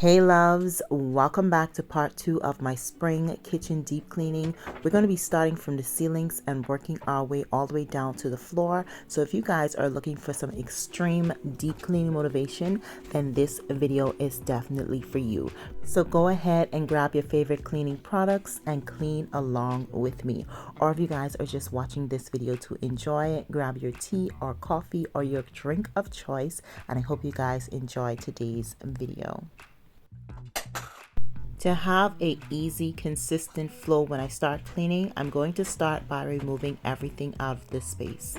Hey loves, welcome back to part 2 of my spring kitchen deep cleaning. We're going to be starting from the ceilings and working our way all the way down to the floor. So if you guys are looking for some extreme deep cleaning motivation, then this video is definitely for you. So go ahead and grab your favorite cleaning products and clean along with me. Or if you guys are just watching this video to enjoy it, grab your tea or coffee or your drink of choice, and I hope you guys enjoy today's video. To have a easy, consistent flow when I start cleaning, I'm going to start by removing everything out of this space.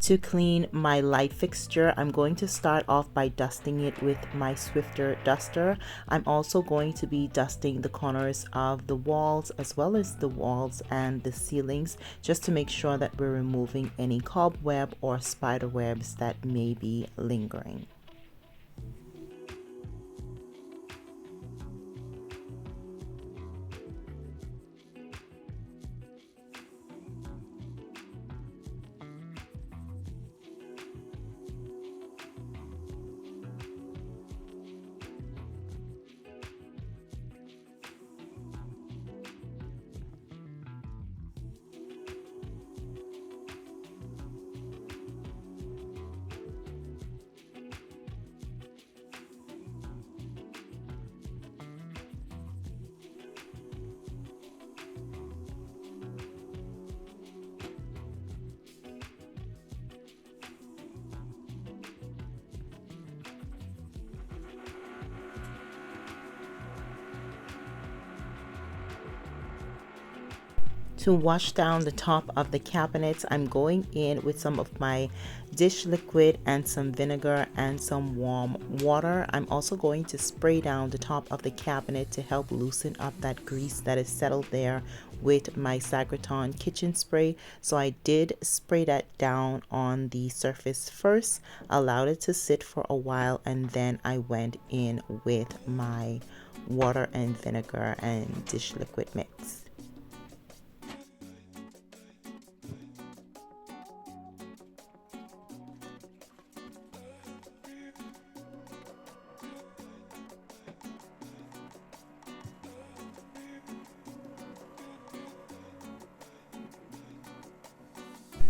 To clean my light fixture, I'm going to start off by dusting it with my Swiffer duster. I'm also going to be dusting the corners of the walls as well as the walls and the ceilings, just to make sure that we're removing any cobweb or spider webs that may be lingering. To wash down the top of the cabinets, I'm going in with some of my dish liquid and some vinegar and some warm water. I'm also going to spray down the top of the cabinet to help loosen up that grease that is settled there with my Sagriton kitchen spray. So I did spray that down on the surface first, allowed it to sit for a while, and then I went in with my water and vinegar and dish liquid mix.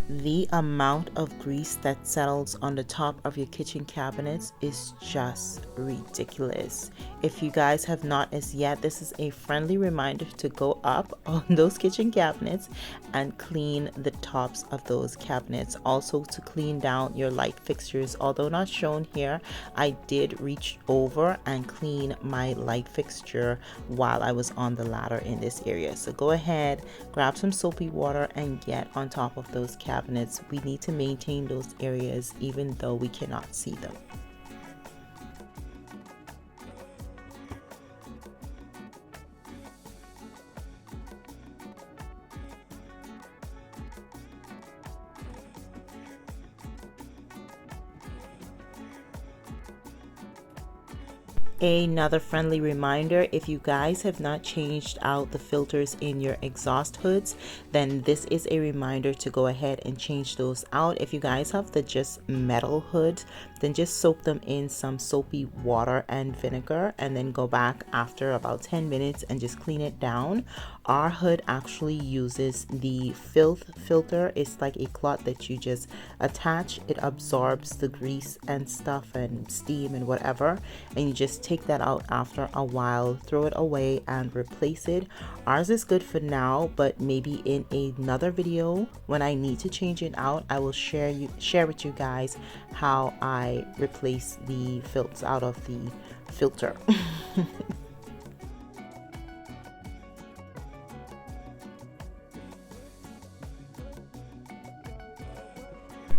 The amount of grease that settles on the top of your kitchen cabinets is just ridiculous. If you guys have not as yet, this is a friendly reminder to go up on those kitchen cabinets and clean the tops of those cabinets. Also to clean down your light fixtures. Although not shown here, I did reach over and clean my light fixture while I was on the ladder in this area. So go ahead, grab some soapy water and get on top of those cabinets. We need to maintain those areas even though we cannot see them. Another friendly reminder, if you guys have not changed out the filters in your exhaust hoods, then this is a reminder to go ahead and change those out. If you guys have the just metal hood, then just soak them in some soapy water and vinegar, and then go back after about 10 minutes and just clean it down. Our hood actually uses the filth filter. It's like a cloth that you just attach. It absorbs the grease and stuff and steam and whatever, and you just take that out after a while, throw it away and replace it. Ours is good for now, but maybe in another video when I need to change it out, I will share with you guys how I replace the filth out of the filter.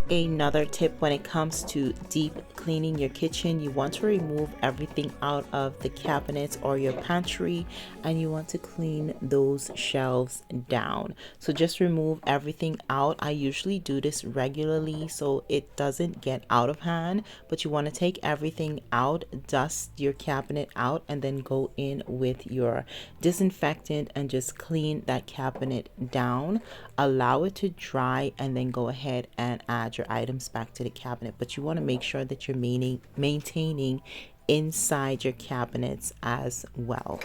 Another tip when it comes to deep cleaning your kitchen, you want to remove everything out of the cabinets or your pantry, and you want to clean those shelves down. So just remove everything out. I usually do this regularly so it doesn't get out of hand, but you want to take everything out, dust your cabinet out, and then go in with your disinfectant and just clean that cabinet down. Allow it to dry and then go ahead and add your items back to the cabinet. But you want to make sure that you're maintaining inside your cabinets as well.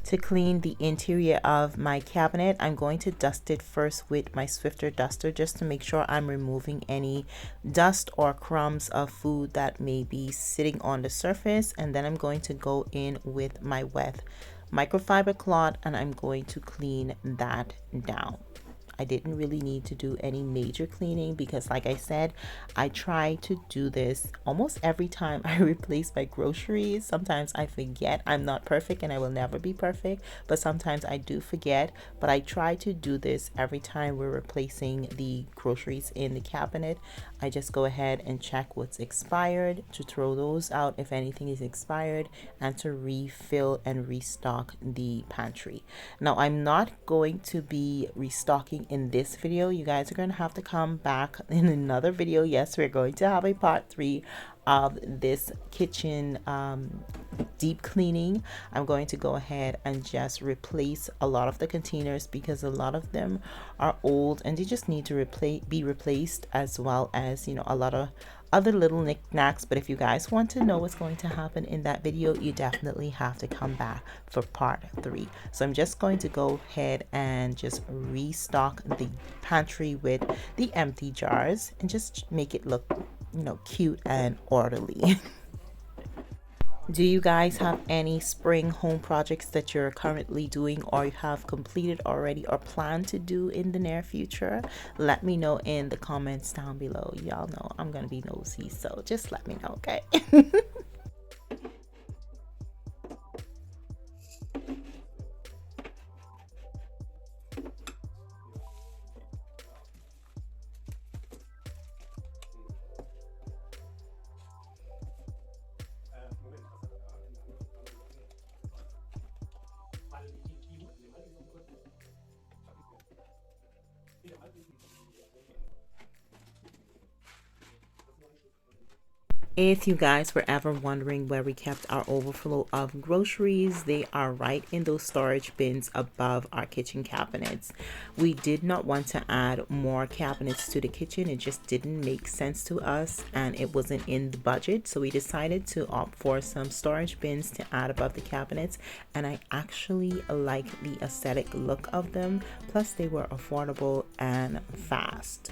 To clean the interior of my cabinet, I'm going to dust it first with my Swiffer duster just to make sure I'm removing any dust or crumbs of food that may be sitting on the surface, and then I'm going to go in with my wet microfiber cloth and I'm going to clean that down. I didn't really need to do any major cleaning because, like I said, I try to do this almost every time I replace my groceries. Sometimes I forget. I'm not perfect and I will never be perfect, but sometimes I do forget. But I try to do this every time we're replacing the groceries in the cabinet. I just go ahead and check what's expired, to throw those out if anything is expired, and to refill and restock the pantry. Now, I'm not going to be restocking in this video. You guys are going to have to come back in another video. Yes, we're going to have a part 3 of this kitchen deep cleaning. I'm going to go ahead and just replace a lot of the containers because a lot of them are old and they just need to be replaced, as well as, you know, a lot of other little knickknacks. But if you guys want to know what's going to happen in that video, you definitely have to come back for part 3. So I'm just going to go ahead and just restock the pantry with the empty jars and just make it look, you know, cute and orderly. Do you guys have any spring home projects that you're currently doing or you have completed already or plan to do in the near future? Let me know in the comments down below. Y'all know I'm gonna be nosy, so just let me know, okay? If you guys were ever wondering where we kept our overflow of groceries, they are right in those storage bins above our kitchen cabinets. We did not want to add more cabinets to the kitchen. It just didn't make sense to us and it wasn't in the budget. So we decided to opt for some storage bins to add above the cabinets. And I actually like the aesthetic look of them. Plus they were affordable and fast.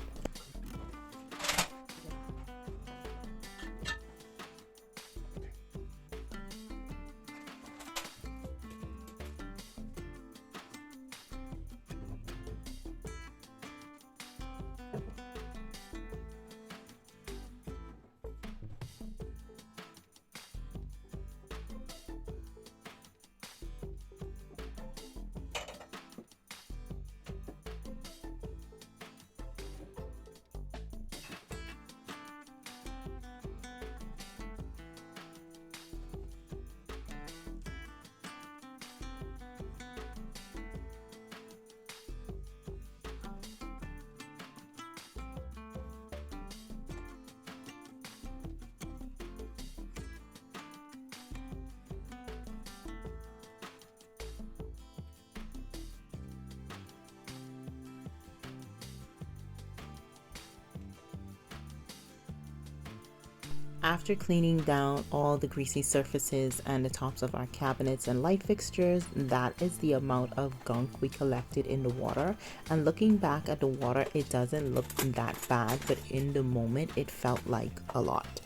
After cleaning down all the greasy surfaces and the tops of our cabinets and light fixtures, that is the amount of gunk we collected in the water. And looking back at the water, it doesn't look that bad, but in the moment it felt like a lot.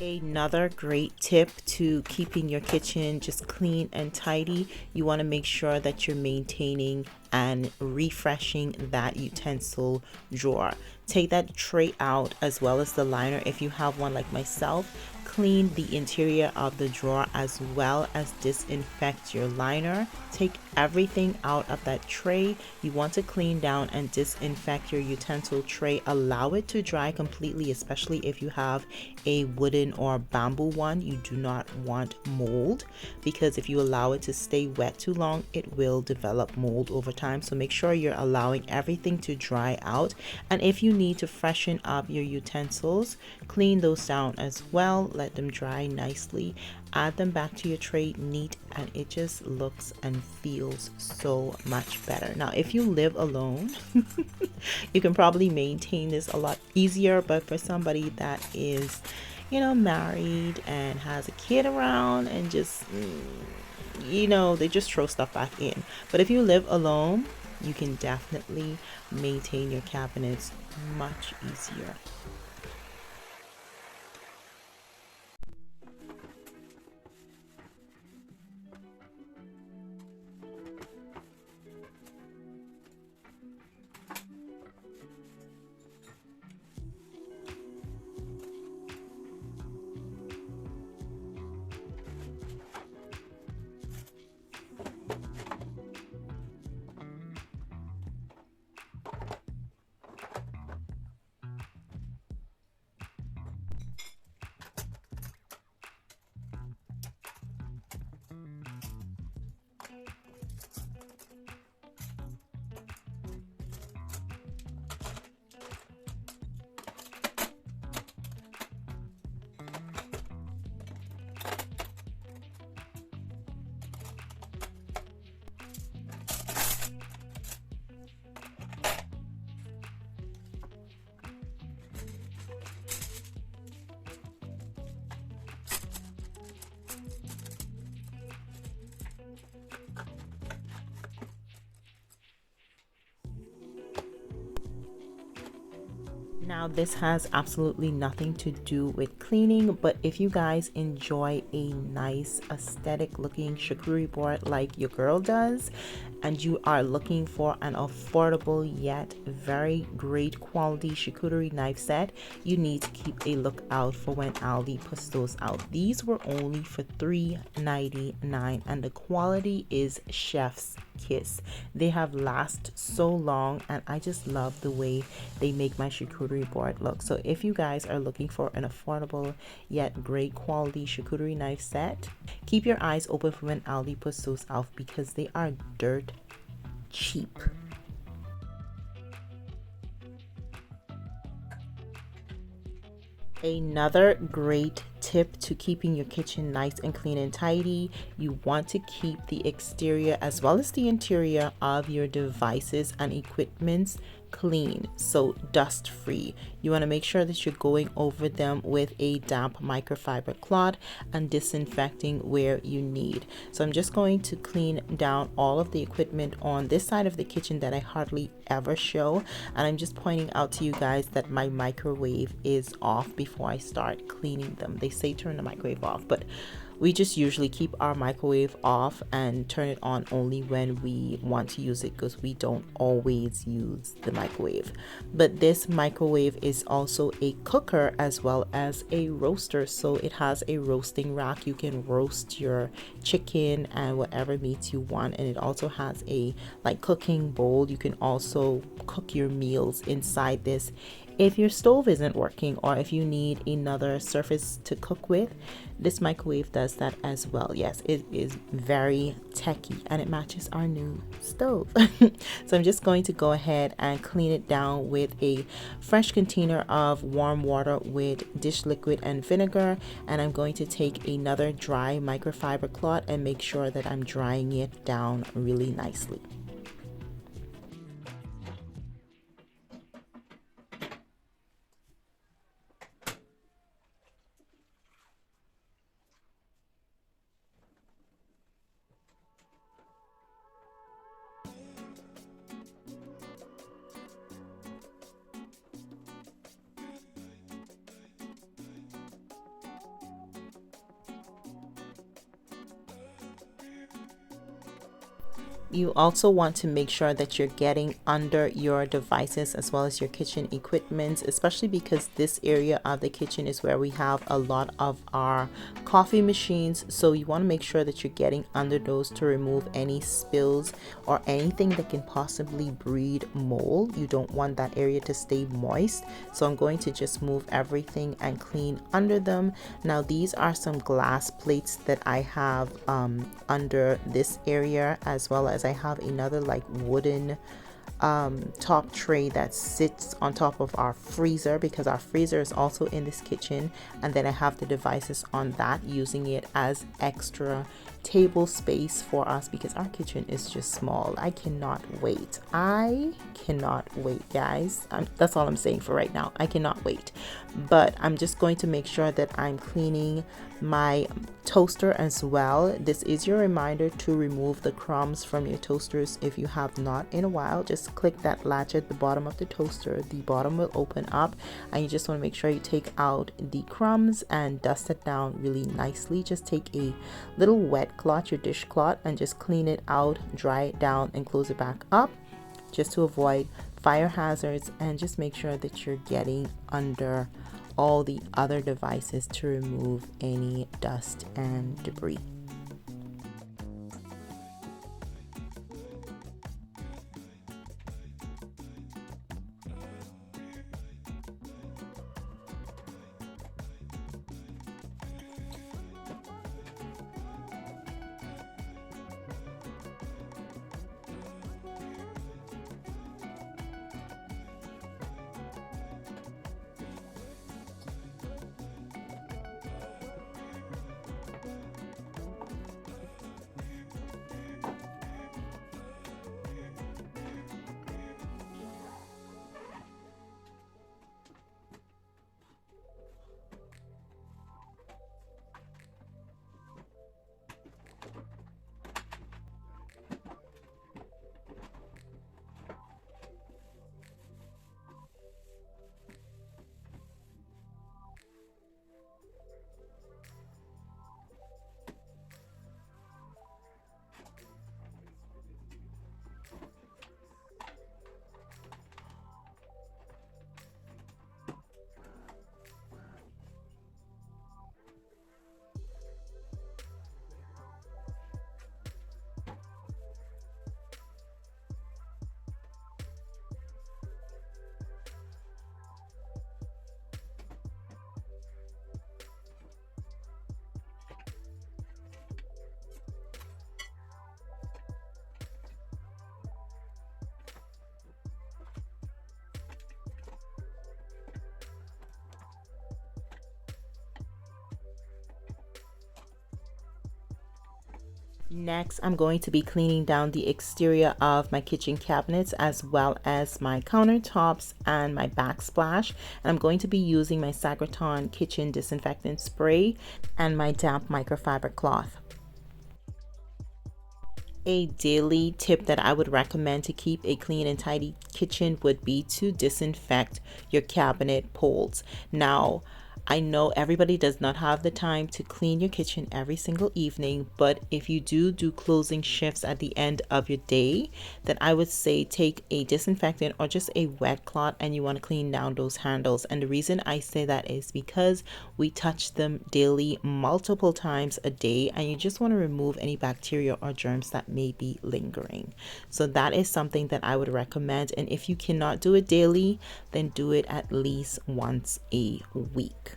Another great tip to keeping your kitchen just clean and tidy, you want to make sure that you're maintaining and refreshing that utensil drawer. Take that tray out as well as the liner if you have one like myself. Clean the interior of the drawer as well as disinfect your liner. Take everything out of that tray. You want to clean down and disinfect your utensil tray. Allow it to dry completely, especially if you have a wooden or bamboo one. You do not want mold, because if you allow it to stay wet too long, it will develop mold over time. So make sure you're allowing everything to dry out. And if you need to freshen up your utensils, clean those down as well. Let them dry nicely. Add them back to your tray neat, and it just looks and feels so much better. Now, if you live alone, you can probably maintain this a lot easier, but for somebody that is, married and has a kid around and just, they just throw stuff back in. But if you live alone, you can definitely maintain your cabinets much easier. Now, this has absolutely nothing to do with cleaning, but if you guys enjoy a nice aesthetic looking charcuterie board like your girl does, and you are looking for an affordable yet very great quality charcuterie knife set, you need to keep a lookout for when Aldi puts those out. These were only for $3.99, and the quality is chef's kiss. They have lasted so long, and I just love the way they make my charcuterie board look. So if you guys are looking for an affordable yet great quality charcuterie knife set, keep your eyes open for when Aldi puts those out, because they are dirt cheap. Another great tip to keeping your kitchen nice and clean and tidy, you want to keep the exterior as well as the interior of your devices and equipments clean, so dust free. You want to make sure that you're going over them with a damp microfiber cloth and disinfecting where you need. So I'm just going to clean down all of the equipment on this side of the kitchen that I hardly ever show, and I'm just pointing out to you guys that my microwave is off before I start cleaning them. They say turn the microwave off, but we just usually keep our microwave off and turn it on only when we want to use it, because we don't always use the microwave. But this microwave is also a cooker as well as a roaster, so it has a roasting rack. You can roast your chicken and whatever meats you want, and it also has a cooking bowl. You can also cook your meals inside this. If your stove isn't working, or if you need another surface to cook with, this microwave does that as well. Yes, it is very techy, and it matches our new stove. So I'm just going to go ahead and clean it down with a fresh container of warm water with dish liquid and vinegar, and I'm going to take another dry microfiber cloth and make sure that I'm drying it down really nicely. You also want to make sure that you're getting under your devices as well as your kitchen equipment, especially because this area of the kitchen is where we have a lot of our coffee machines. So you want to make sure that you're getting under those to remove any spills or anything that can possibly breed mold. You don't want that area to stay moist. So I'm going to just move everything and clean under them. Now these are some glass plates that I have under this area, as well as I have another like wooden top tray that sits on top of our freezer, because our freezer is also in this kitchen, and then I have the devices on that, using it as extra table space for us because our kitchen is just small. I cannot wait, guys. That's all I'm saying for right now. I cannot wait. But I'm just going to make sure that I'm cleaning my toaster as well. This is your reminder to remove the crumbs from your toasters. If you have not in a while, just click that latch at the bottom of the toaster. The bottom will open up, and you just want to make sure you take out the crumbs and dust it down really nicely. Just take a little wet cloth, your dishcloth, and just clean it out, dry it down, and close it back up, just to avoid fire hazards. And just make sure that you're getting under all the other devices to remove any dust and debris. Next, I'm going to be cleaning down the exterior of my kitchen cabinets, as well as my countertops and my backsplash. And I'm going to be using my Sagriton kitchen disinfectant spray and my damp microfiber cloth. A daily tip that I would recommend to keep a clean and tidy kitchen would be to disinfect your cabinet poles. Now, I know everybody does not have the time to clean your kitchen every single evening, but if you do closing shifts at the end of your day, then I would say take a disinfectant or just a wet cloth and you want to clean down those handles. And the reason I say that is because we touch them daily, multiple times a day, and you just want to remove any bacteria or germs that may be lingering. So that is something that I would recommend. And if you cannot do it daily, then do it at least once a week.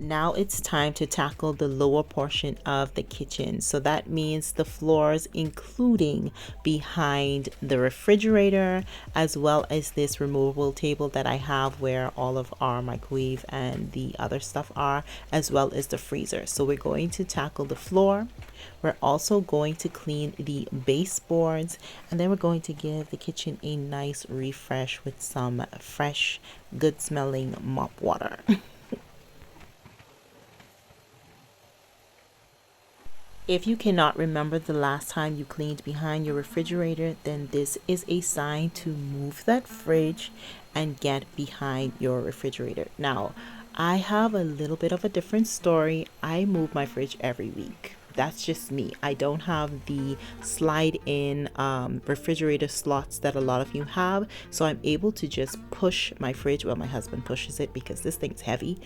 Now it's time to tackle the lower portion of the kitchen. So that means the floors, including behind the refrigerator, as well as this removable table that I have where all of our microwave and the other stuff are, as well as the freezer. So we're going to tackle the floor. We're also going to clean the baseboards, and then we're going to give the kitchen a nice refresh with some fresh, good smelling mop water. If you cannot remember the last time you cleaned behind your refrigerator, then this is a sign to move that fridge and get behind your refrigerator. Now, I have a little bit of a different story. I move my fridge every week. That's just me. I don't have the slide in refrigerator slots that a lot of you have. So I'm able to just push my fridge. Well, my husband pushes it because this thing's heavy.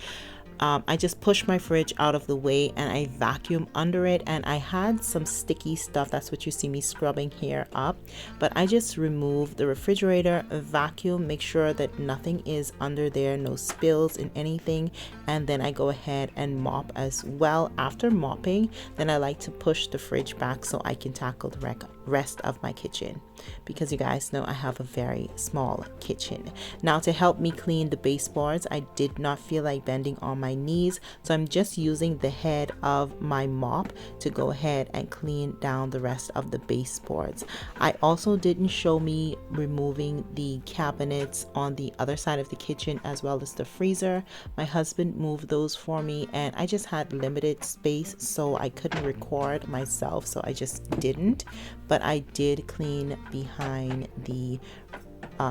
I just push my fridge out of the way and I vacuum under it, and I had some sticky stuff. That's what you see me scrubbing here up, but I just remove the refrigerator, vacuum, make sure that nothing is under there, no spills in anything, and then I go ahead and mop as well. After mopping, then I like to push the fridge back so I can tackle the rest of my kitchen, because you guys know I have a very small kitchen. Now, to help me clean the baseboards, I did not feel like bending on my knees, so I'm just using the head of my mop to go ahead and clean down the rest of the baseboards. I also didn't show me removing the cabinets on the other side of the kitchen as well as the freezer. My husband moved those for me, and I just had limited space, so I couldn't record myself, so I just didn't. But I did clean behind the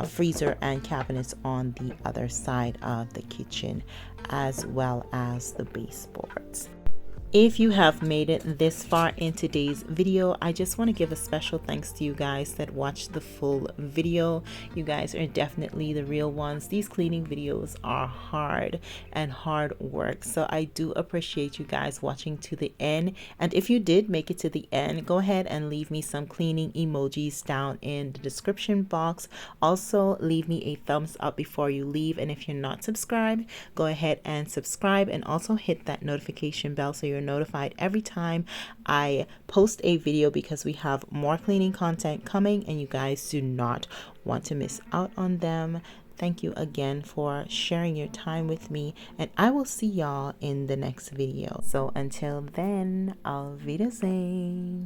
freezer and cabinets on the other side of the kitchen, as well as the baseboards. If you have made it this far in today's video, I just want to give a special thanks to you guys that watched the full video. You guys are definitely the real ones. These cleaning videos are hard and hard work, so I do appreciate you guys watching to the end. And if you did make it to the end, go ahead and leave me some cleaning emojis down in the description box. Also, leave me a thumbs up before you leave, and if you're not subscribed, go ahead and subscribe, and also hit that notification bell so you're notified every time I post a video, because we have more cleaning content coming and you guys do not want to miss out on them. Thank you again for sharing your time with me, and I will see y'all in the next video. So until then, Auf Wiedersehen.